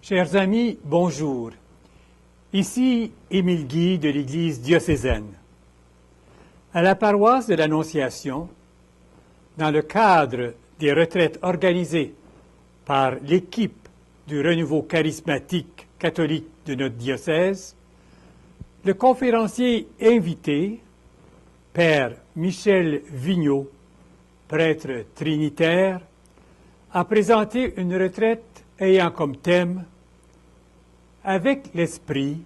Chers amis, bonjour. Ici Émile Guy de l'Église diocésaine. À la paroisse de l'Annonciation, dans le cadre des retraites organisées par l'équipe du renouveau charismatique catholique de notre diocèse, le conférencier invité, Père Michel Vigneault, prêtre trinitaire, a présenté une retraite ayant comme thème « Avec l'Esprit,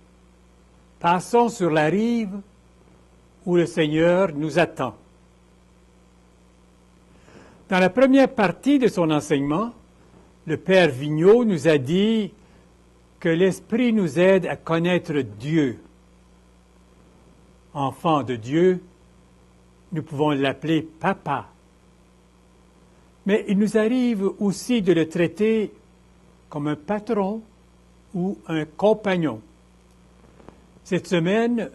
passons sur la rive où le Seigneur nous attend ». Dans la première partie de son enseignement, le Père Vigneault nous a dit que l'Esprit nous aide à connaître Dieu. Enfant de Dieu, nous pouvons l'appeler Papa. Mais il nous arrive aussi de le traiter comme un patron ou un compagnon. Cette semaine,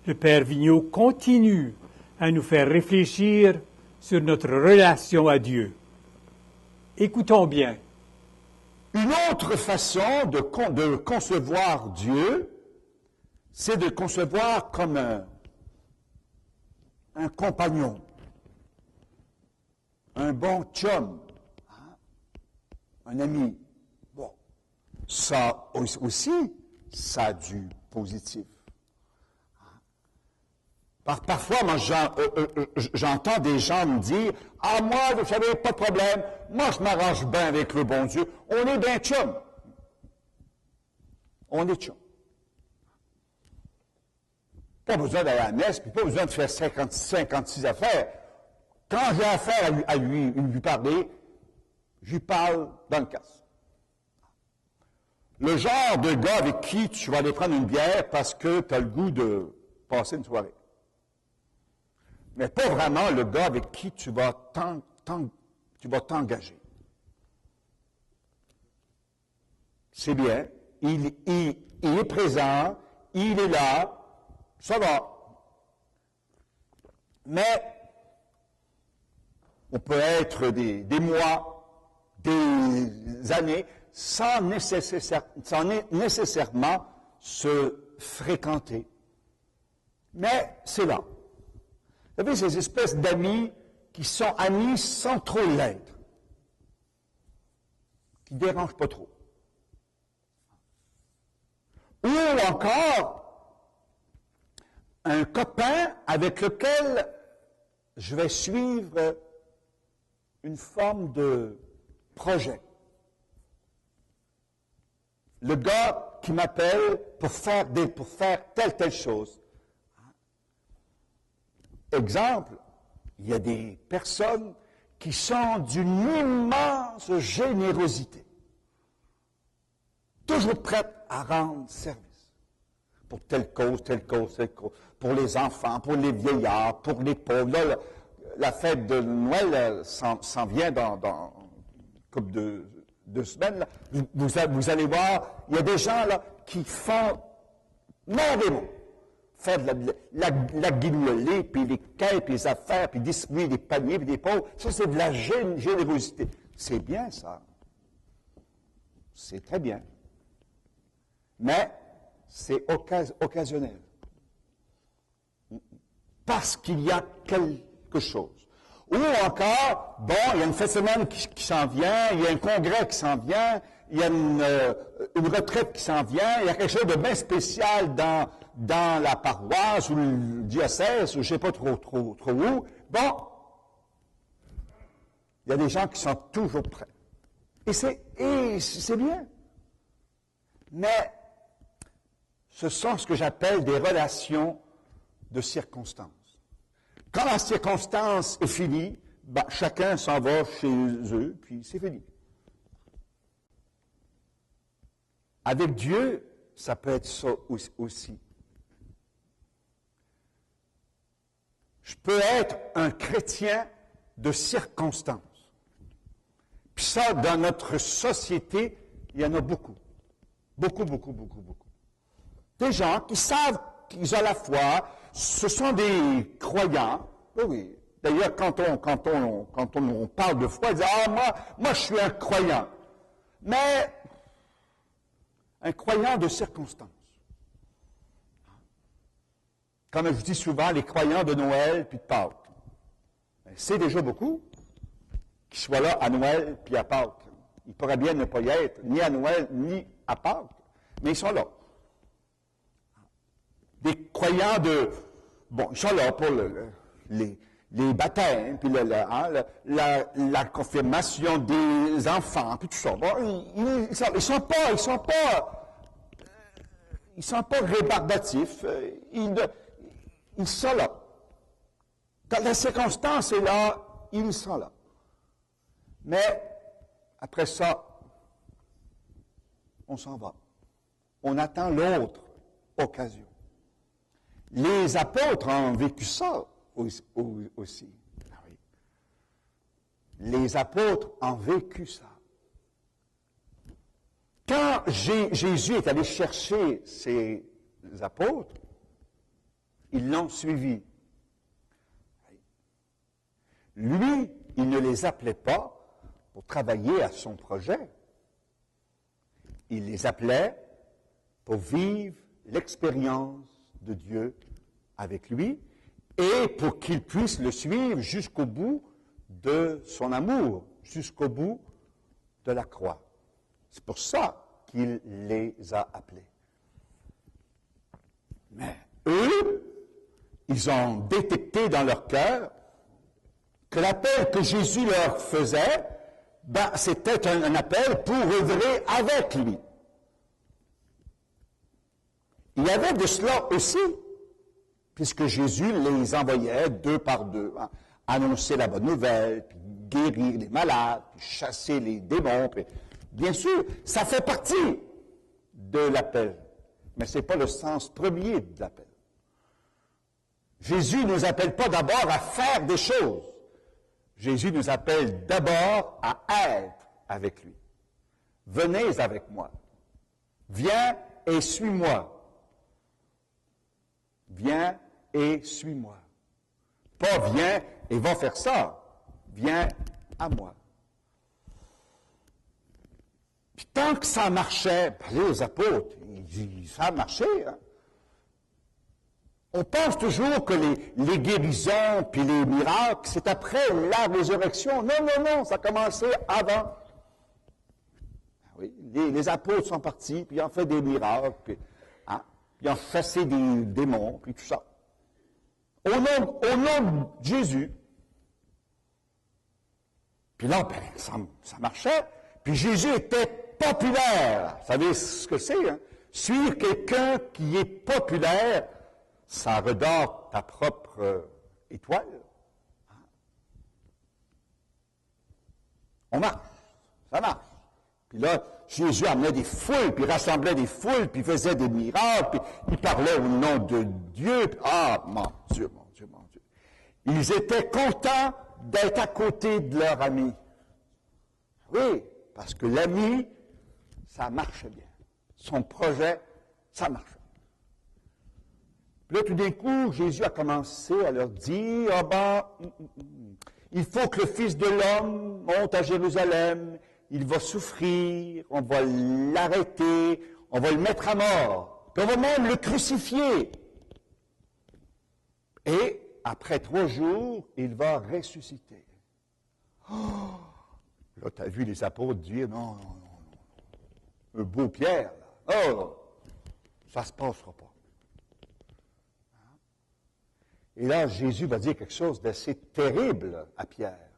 le Père Vigneault continue à nous faire réfléchir sur notre relation à Dieu. Écoutons bien. Une autre façon de concevoir Dieu, c'est de le concevoir comme un compagnon, un bon chum, un ami. Bon, ça aussi, ça a du positif. Parfois, moi, j'entends des gens me dire « Ah, moi, vous savez, pas de problème, moi, je m'arrange bien avec le bon Dieu. On est bien chum. On est chum. Pas besoin d'aller à la messe, puis pas besoin de faire 56 affaires. Quand j'ai affaire à lui parler, je lui parle dans le casse. Le genre de gars avec qui tu vas aller prendre une bière parce que tu as le goût de passer une soirée. Mais pas vraiment le gars avec qui tu vas t'engager. C'est bien, il est présent, il est là, ça va. Mais on peut être des mois, des années, sans nécessairement se fréquenter. Mais c'est là. Vous savez, ces espèces d'amis qui sont amis sans trop l'être, qui ne dérangent pas trop. Ou encore, un copain avec lequel je vais suivre une forme de projet. Le gars qui m'appelle pour faire telle chose. Exemple, il y a des personnes qui sont d'une immense générosité, toujours prêtes à rendre service pour telle cause, pour les enfants, pour les vieillards, pour les pauvres. Là, la fête de Noël s'en vient dans comme deux semaines. Là. Vous allez voir, il y a des gens là qui font merveilleux. Faire de la guignolée, puis les quêtes, puis les affaires, puis distribuer des paniers, puis des pauvres. Ça, c'est de la générosité. C'est bien, ça. C'est très bien. Mais c'est occasionnel. Parce qu'il y a quelque chose. Ou encore, bon, il y a une fête semaine qui s'en vient, il y a un congrès qui s'en vient, il y a une retraite qui s'en vient, il y a quelque chose de bien spécial dans la paroisse ou le diocèse, ou je ne sais pas trop où. Bon, il y a des gens qui sont toujours prêts. Et c'est bien. Mais ce sont ce que j'appelle des relations de circonstances. Quand la circonstance est finie, ben, chacun s'en va chez eux, puis c'est fini. Avec Dieu, ça peut être ça aussi. Je peux être un chrétien de circonstance. Puis ça, dans notre société, il y en a beaucoup. Beaucoup. Des gens qui savent qu'ils ont la foi, ce sont des croyants. Oui. D'ailleurs, quand on parle de foi, ils disent « Ah, moi, je suis un croyant. » Mais un croyant de circonstance. Comme je dis souvent, les croyants de Noël puis de Pâques. C'est déjà beaucoup qu'ils soient là à Noël puis à Pâques. Ils pourraient bien ne pas y être, ni à Noël, ni à Pâques, mais ils sont là. Des croyants de... Bon, ils sont là pour les baptêmes, puis la confirmation des enfants, puis tout ça. Bon, ils sont pas rébarbatifs. Ils sont là. Quand la circonstance est là, ils sont là. Mais, après ça, on s'en va. On attend l'autre occasion. Les apôtres ont vécu ça aussi. Ah oui. Les apôtres ont vécu ça. Quand Jésus est allé chercher ses apôtres, ils l'ont suivi. Lui, il ne les appelait pas pour travailler à son projet. Il les appelait pour vivre l'expérience de Dieu avec lui et pour qu'ils puissent le suivre jusqu'au bout de son amour, jusqu'au bout de la croix. C'est pour ça qu'il les a appelés. Mais eux, ils ont détecté dans leur cœur que l'appel que Jésus leur faisait, c'était un appel pour œuvrer avec lui. Il y avait de cela aussi, puisque Jésus les envoyait deux par deux, annoncer la bonne nouvelle, puis guérir les malades, puis chasser les démons. Puis, bien sûr, ça fait partie de l'appel, mais ce n'est pas le sens premier de l'appel. Jésus ne nous appelle pas d'abord à faire des choses. Jésus nous appelle d'abord à être avec lui. Venez avec moi. Viens et suis-moi. Viens et suis-moi. Pas viens et va faire ça. Viens à moi. Puis tant que ça marchait, les apôtres, ça a marché. Hein? On pense toujours que les guérisons puis les miracles, c'est après la résurrection. Non, non, non, ça a commencé avant. Oui, les apôtres sont partis, puis ils ont fait des miracles, puis ils ont chassé des démons, puis tout ça. Au nom de Jésus. Puis là, ça marchait. Puis Jésus était populaire. Vous savez ce que c'est, hein? Suivre quelqu'un qui est populaire, ça redore ta propre étoile. On marche, ça marche. Puis là, Jésus amenait des foules, puis rassemblait des foules, puis faisait des miracles, puis il parlait au nom de Dieu. Puis, mon Dieu, mon Dieu, mon Dieu. Ils étaient contents d'être à côté de leur ami. Oui, parce que l'ami, ça marche bien. Son projet, ça marche. Puis là, tout d'un coup, Jésus a commencé à leur dire, il faut que le Fils de l'homme monte à Jérusalem, il va souffrir, on va l'arrêter, on va le mettre à mort, puis on va même le crucifier. Et après 3 jours, il va ressusciter. Oh! Là, tu as vu les apôtres dire, non, un beau Pierre, là. Oh, ça ne se passera pas. Et là, Jésus va dire quelque chose d'assez terrible à Pierre.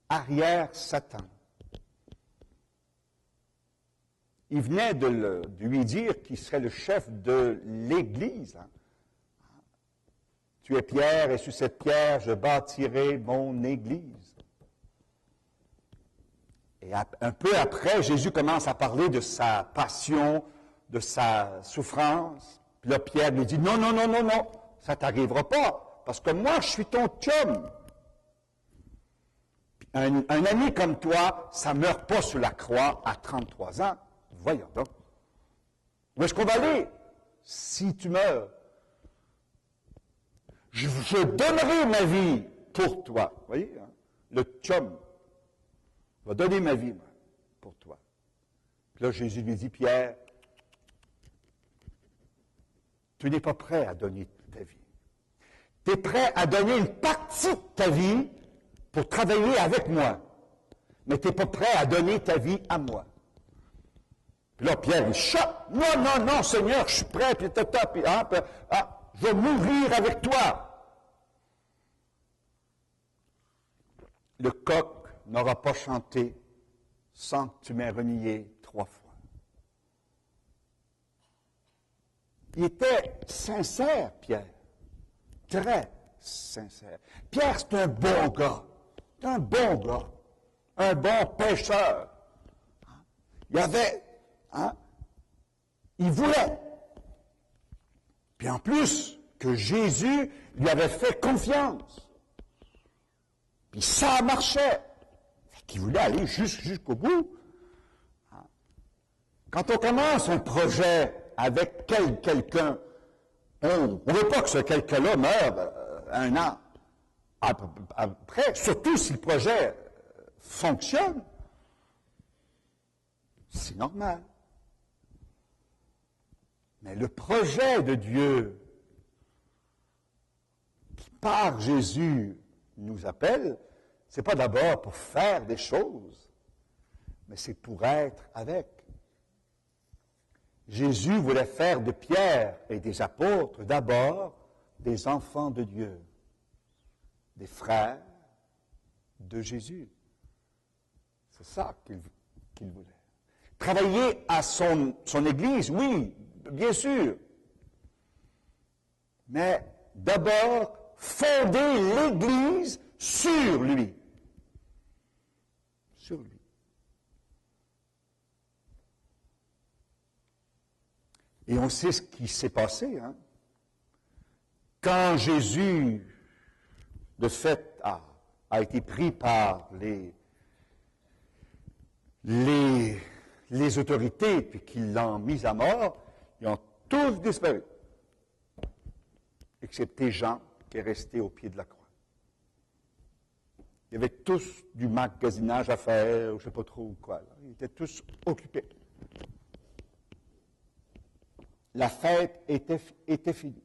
Arrière Satan. Il venait de lui dire qu'il serait le chef de l'Église. Hein. Tu es Pierre, et sur cette pierre, je bâtirai mon Église. Et un peu après, Jésus commence à parler de sa passion, de sa souffrance. Puis là, Pierre lui dit, non, non, non, non, non, ça ne t'arrivera pas, parce que moi, je suis ton chum. Un ami comme toi, ça ne meurt pas sur la croix à 33 ans. Voyons donc. Où est-ce qu'on va aller si tu meurs? Je donnerai ma vie pour toi. Vous voyez, hein? Le chum va donner ma vie moi, pour toi. Puis là, Jésus lui dit, Pierre, tu n'es pas prêt à donner toute ta vie. Tu es prêt à donner une partie de ta vie pour travailler avec moi, mais tu n'es pas prêt à donner ta vie à moi. Puis là, Pierre, il choque. Non, non, non, Seigneur, je suis prêt, puis je vais mourir avec toi. Le coq n'aura pas chanté sans que tu m'aies renié 3 fois. Il était sincère, Pierre. Très sincère. Pierre, c'est un bon gars. C'est un bon gars. Un bon pêcheur. Il avait, il voulait. Puis en plus, que Jésus lui avait fait confiance. Puis ça marchait. Qu'il voulait aller jusqu'au bout. Quand on commence un projet avec quelqu'un, on ne veut pas que ce quelqu'un-là meure 1 an après, surtout si le projet fonctionne. C'est normal. Mais le projet de Dieu, qui par Jésus nous appelle, ce n'est pas d'abord pour faire des choses, mais c'est pour être avec. Jésus voulait faire de Pierre et des apôtres d'abord des enfants de Dieu, des frères de Jésus. C'est ça qu'il voulait. Travailler à son Église, oui, bien sûr. Mais d'abord, fonder l'Église sur lui. Sur lui. Et on sait ce qui s'est passé, hein? Quand Jésus, de fait, a été pris par les autorités, puis qu'ils l'ont mis à mort, ils ont tous disparu, excepté Jean, qui est resté au pied de la croix. Ils avaient tous du magasinage à faire, je ne sais pas trop quoi. Là. Ils étaient tous occupés. La fête était finie.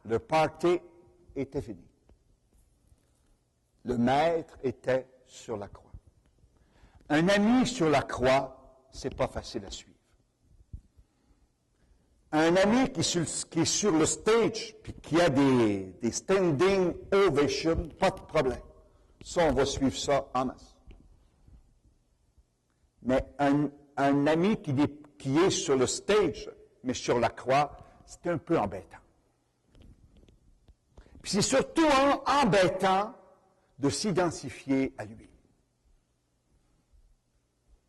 Le party était fini. Le maître était sur la croix. Un ami sur la croix, c'est pas facile à suivre. Un ami qui est sur le stage, puis qui a des standing ovations, pas de problème. Ça, on va suivre ça en masse. Mais un ami qui est sur le stage, mais sur la croix, c'est un peu embêtant. Puis c'est surtout embêtant de s'identifier à lui.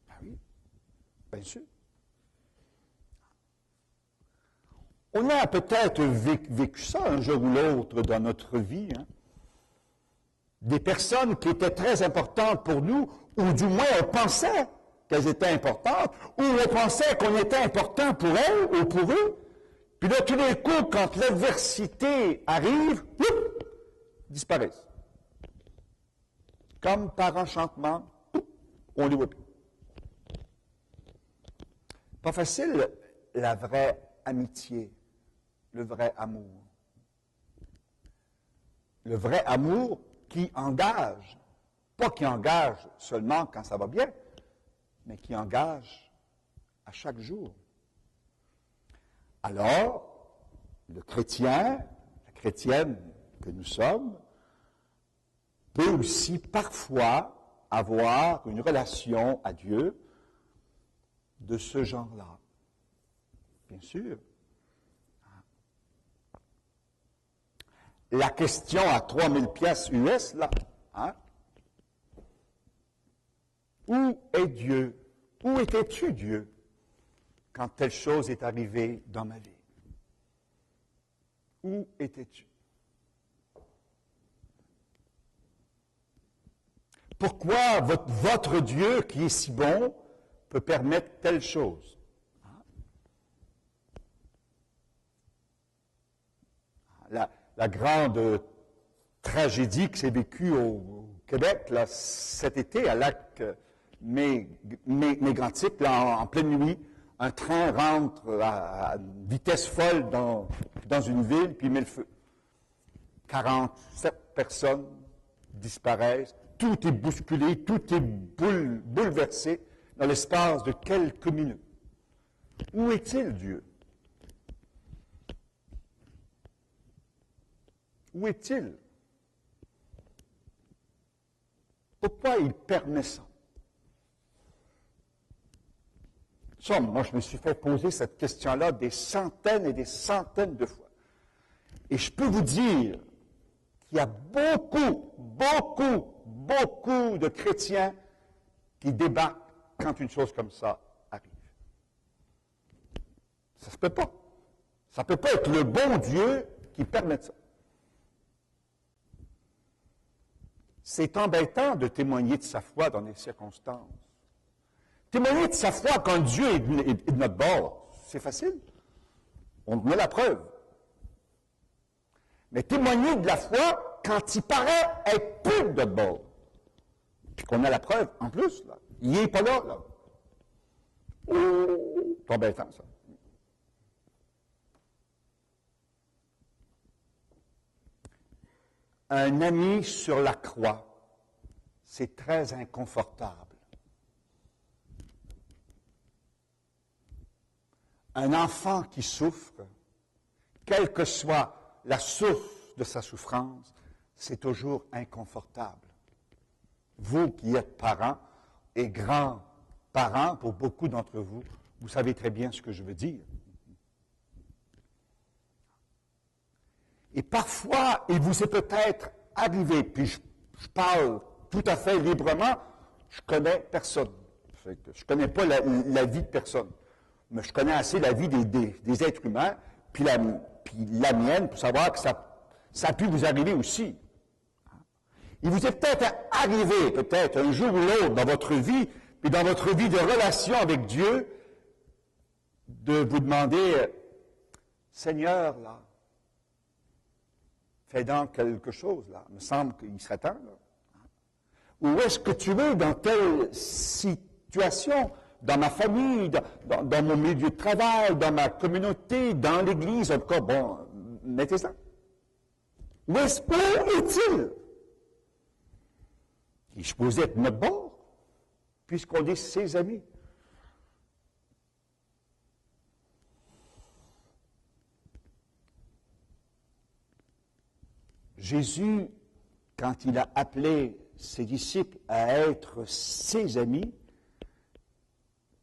Ben oui, bien sûr. On a peut-être vécu ça un jour ou l'autre dans notre vie. Hein? Des personnes qui étaient très importantes pour nous, ou du moins on pensait qu'elles étaient importantes, ou on pensait qu'on était important pour elles ou pour eux. Puis là, tous les coups, quand l'adversité arrive, disparaissent. Comme par enchantement, on ne les voit plus. Pas facile, la vraie amitié, le vrai amour. Le vrai amour qui engage, pas qui engage seulement quand ça va bien, mais qui engage à chaque jour. Alors, le chrétien, la chrétienne que nous sommes, peut aussi parfois avoir une relation à Dieu de ce genre-là. Bien sûr. La question à 3000 piastres US, là, hein? Où est Dieu? Où étais-tu, Dieu, quand telle chose est arrivée dans ma vie? Où étais-tu? Pourquoi votre Dieu, qui est si bon, peut permettre telle chose? La grande tragédie qui s'est vécue au Québec là, cet été à lac Mégantic, là, en pleine nuit, Un train rentre à vitesse folle dans une ville, puis met le feu. 47 personnes disparaissent, tout est bousculé, tout est bouleversé dans l'espace de quelques minutes. Où est-il, Dieu? Où est-il? Pourquoi il permet ça? Moi, je me suis fait poser cette question-là des centaines et des centaines de fois. Et je peux vous dire qu'il y a beaucoup de chrétiens qui débarquent quand une chose comme ça arrive. Ça se peut pas. Ça ne peut pas être le bon Dieu qui permet ça. C'est embêtant de témoigner de sa foi dans des circonstances. Témoigner de sa foi quand Dieu est de notre bord, c'est facile. On met la preuve. Mais témoigner de la foi quand il paraît être plus de notre bord, puis qu'on a la preuve en plus, là. Il n'est pas là, là. Oh, c'est embêtant, ça. Un ami sur la croix, c'est très inconfortable. Un enfant qui souffre, quelle que soit la source de sa souffrance, c'est toujours inconfortable. Vous qui êtes parents et grands-parents, pour beaucoup d'entre vous, vous savez très bien ce que je veux dire. Et parfois, il vous est peut-être arrivé, puis je parle tout à fait librement, je connais personne. Je ne connais pas la vie de personne. Mais je connais assez la vie des êtres humains, puis la mienne, pour savoir que ça a pu vous arriver aussi. Il vous est peut-être arrivé, peut-être un jour ou l'autre, dans votre vie, puis dans votre vie de relation avec Dieu, de vous demander, Seigneur, là, fais donc quelque chose, là. Il me semble qu'il serait temps, là. Où est-ce que tu es dans telle situation? Dans ma famille, dans mon milieu de travail, dans ma communauté, dans l'Église, en tout cas, bon, mettez ça. Où est-il? Il est supposé être notre bord, puisqu'on est ses amis. Jésus, quand il a appelé ses disciples à être ses amis,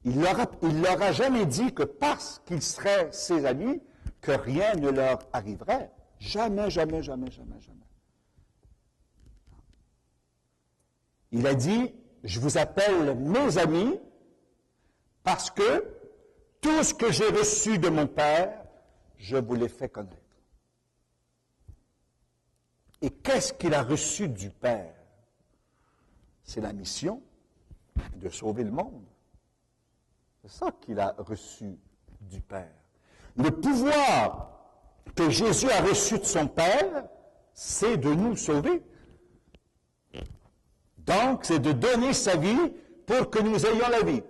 il leur a jamais dit que parce qu'ils seraient ses amis, que rien ne leur arriverait. Jamais, jamais, jamais, jamais, jamais. Il a dit, je vous appelle mes amis parce que tout ce que j'ai reçu de mon Père, je vous l'ai fait connaître. Et qu'est-ce qu'il a reçu du Père? C'est la mission de sauver le monde. C'est ça qu'il a reçu du Père. Le pouvoir que Jésus a reçu de son Père, c'est de nous sauver. Donc, c'est de donner sa vie pour que nous ayons la vie.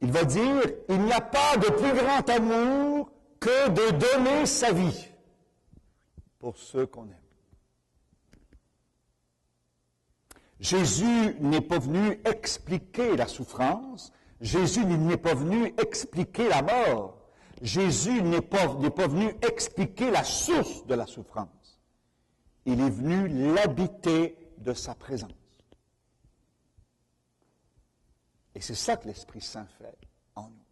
Il va dire, il n'y a pas de plus grand amour que de donner sa vie pour ceux qu'on aime. Jésus n'est pas venu expliquer la souffrance, Jésus n'est pas venu expliquer la mort, Jésus n'est pas venu expliquer la source de la souffrance. Il est venu l'habiter de sa présence. Et c'est ça que l'Esprit Saint fait en nous.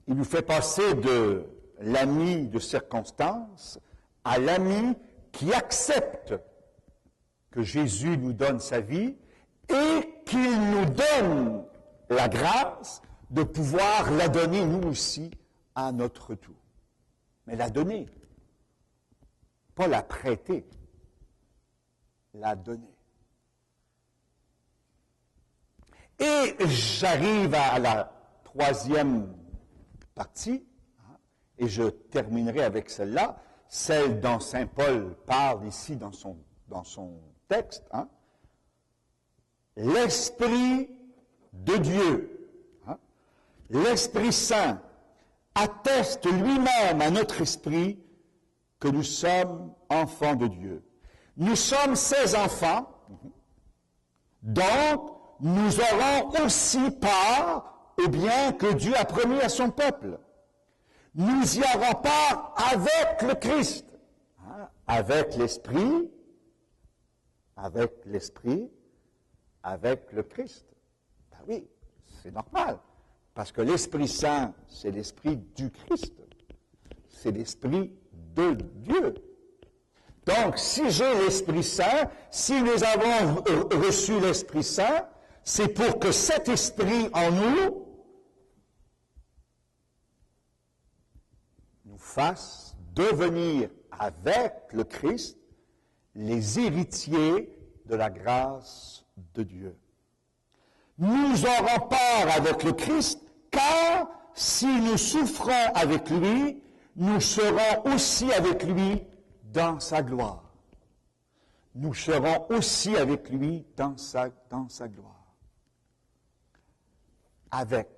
Il nous fait passer de l'ami de circonstance à l'ami qui accepte que Jésus nous donne sa vie et qu'il nous donne la grâce de pouvoir la donner nous aussi à notre tour. Mais la donner, pas la prêter, la donner. Et j'arrive à la troisième partie, et je terminerai avec celle-là, celle dont saint Paul parle ici dans son texte. l'Esprit de Dieu, hein, l'Esprit Saint, atteste lui-même à notre esprit que nous sommes enfants de Dieu. Nous sommes ses enfants, donc nous aurons aussi part au bien que Dieu a promis à son peuple. Nous y aurons part avec le Christ, hein, avec l'Esprit, avec le Christ. Ben oui, c'est normal, parce que l'Esprit Saint, c'est l'Esprit du Christ, c'est l'Esprit de Dieu. Donc, si j'ai l'Esprit Saint, si nous avons reçu l'Esprit Saint, c'est pour que cet Esprit en nous nous fasse devenir avec le Christ les héritiers de la grâce de Dieu. Nous aurons part avec le Christ, car si nous souffrons avec lui, nous serons aussi avec lui dans sa gloire. Nous serons aussi avec lui dans sa gloire. Avec.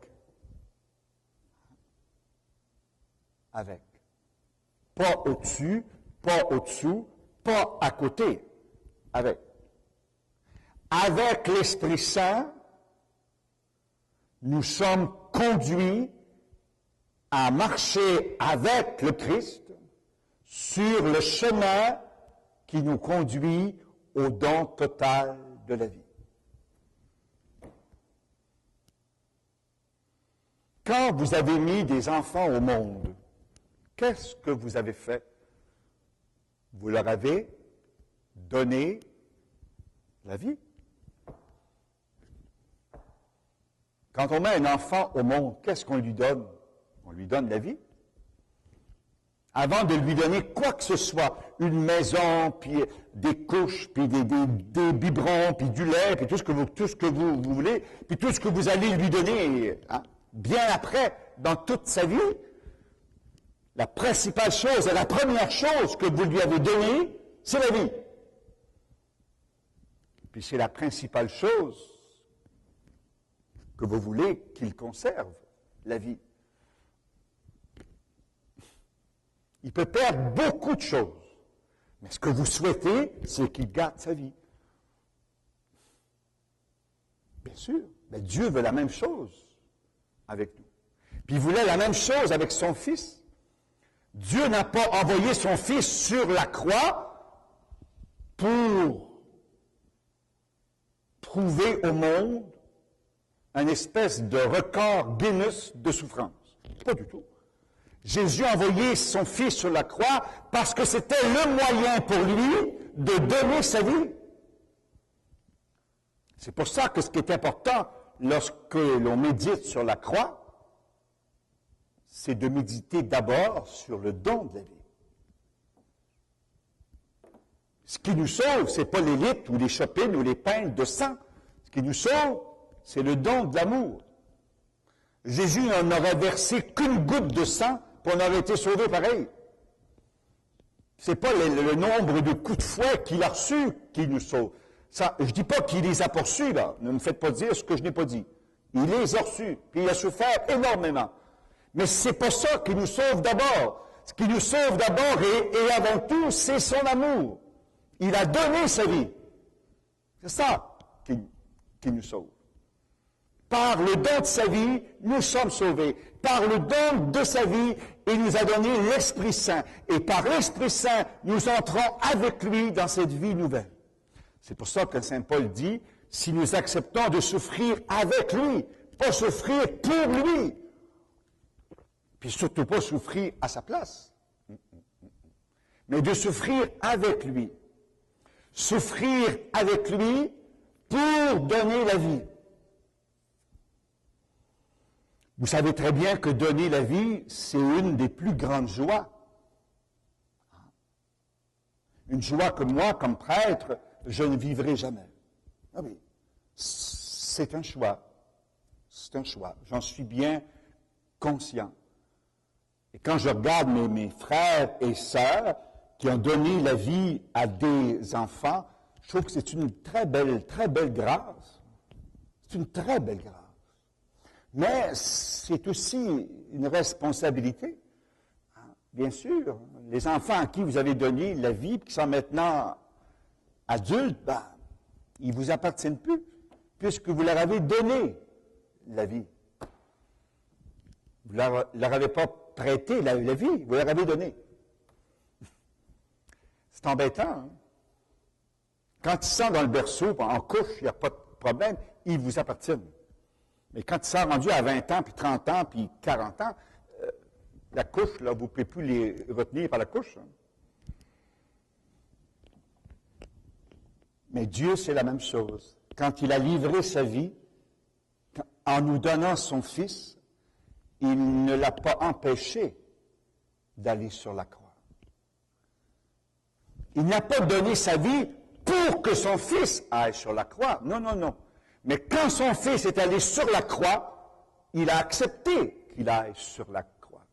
Pas au-dessus, pas au-dessous, pas à côté. Avec. Avec l'Esprit Saint, nous sommes conduits à marcher avec le Christ sur le chemin qui nous conduit au don total de la vie. Quand vous avez mis des enfants au monde, qu'est-ce que vous avez fait? Vous leur avez donné la vie. Quand on met un enfant au monde, qu'est-ce qu'on lui donne? On lui donne la vie. Avant de lui donner quoi que ce soit, une maison, puis des couches, puis des biberons, puis du lait, puis tout ce que vous voulez, puis tout ce que vous allez lui donner, hein, bien après, dans toute sa vie, la principale chose, et la première chose que vous lui avez donnée, c'est la vie. Puis c'est la principale chose que vous voulez qu'il conserve, la vie. Il peut perdre beaucoup de choses, mais ce que vous souhaitez, c'est qu'il garde sa vie. Bien sûr, mais Dieu veut la même chose avec nous. Puis il voulait la même chose avec son Fils. Dieu n'a pas envoyé son Fils sur la croix pour prouver au monde un espèce de record Guinness de souffrance. Pas du tout. Jésus a envoyé son Fils sur la croix parce que c'était le moyen pour lui de donner sa vie. C'est pour ça que ce qui est important lorsque l'on médite sur la croix, c'est de méditer d'abord sur le don de la vie. Ce qui nous sauve, ce n'est pas les litres ou les chopines ou les pintes de sang. Ce qui nous sauve, c'est le don de l'amour. Jésus n'en aurait versé qu'une goutte de sang pour en aurait été sauvé pareil. Ce n'est pas le nombre de coups de fouet qu'il a reçus qui nous sauve. Ça, je ne dis pas qu'il les a poursuis, là. Ne me faites pas dire ce que je n'ai pas dit. Il les a reçus, puis il a souffert énormément. Mais c'est pas ça qui nous sauve d'abord. Ce qui nous sauve d'abord et avant tout, c'est son amour. Il a donné sa vie. C'est ça qui nous sauve. Par le don de sa vie, nous sommes sauvés. Par le don de sa vie, il nous a donné l'Esprit Saint. Et par l'Esprit Saint, nous entrons avec lui dans cette vie nouvelle. C'est pour ça que Saint Paul dit, si nous acceptons de souffrir avec lui, pas souffrir pour lui, puis surtout pas souffrir à sa place, mais de souffrir avec lui. Souffrir avec lui pour donner la vie. Vous savez très bien que donner la vie, c'est une des plus grandes joies. Une joie que moi, comme prêtre, je ne vivrai jamais. Ah oui, c'est un choix. C'est un choix. J'en suis bien conscient. Et quand je regarde mes frères et sœurs qui ont donné la vie à des enfants, je trouve que c'est une très belle grâce. C'est une très belle grâce. Mais c'est aussi une responsabilité. Bien sûr, les enfants à qui vous avez donné la vie, qui sont maintenant adultes, ils ne vous appartiennent plus, puisque vous leur avez donné la vie. Vous ne leur avez pas prêté la vie, vous leur avez donné. C'est embêtant. Hein? Quand ils sont dans le berceau, en couche, il n'y a pas de problème, ils vous appartiennent. Mais quand ils sont rendus à 20 ans, puis 30 ans, puis 40 ans, la couche, là, vous ne pouvez plus les retenir par la couche. Hein? Mais Dieu, c'est la même chose. Quand il a livré sa vie, en nous donnant son Fils, il ne l'a pas empêché d'aller sur la croix. Il n'a pas donné sa vie pour que son Fils aille sur la croix. Non, non, non. Mais quand son Fils est allé sur la croix, il a accepté qu'il aille sur la croix.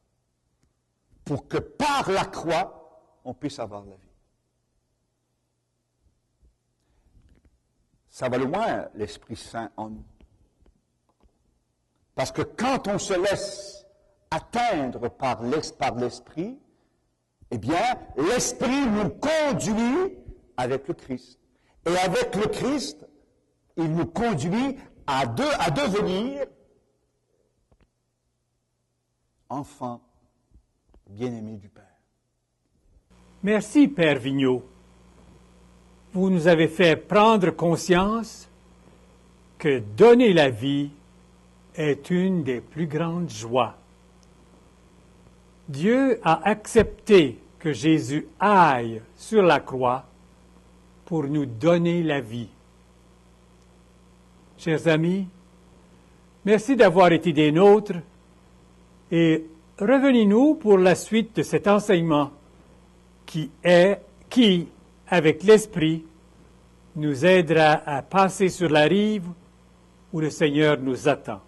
Pour que par la croix, on puisse avoir la vie. Ça va loin, l'Esprit Saint en nous. Parce que quand on se laisse atteindre par l'Esprit, eh bien, l'Esprit nous conduit avec le Christ. Et avec le Christ, il nous conduit à devenir enfants bien-aimés du Père. Merci, Père Vigneault. Vous nous avez fait prendre conscience que donner la vie est une des plus grandes joies. Dieu a accepté que Jésus aille sur la croix pour nous donner la vie. Chers amis, merci d'avoir été des nôtres et revenez-nous pour la suite de cet enseignement qui, avec l'Esprit, nous aidera à passer sur la rive où le Seigneur nous attend.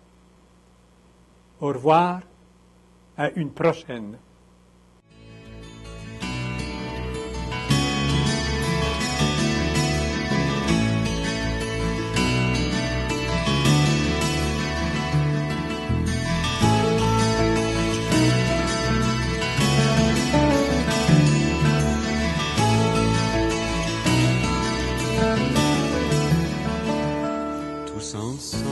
Au revoir, à une prochaine. Tous ensemble.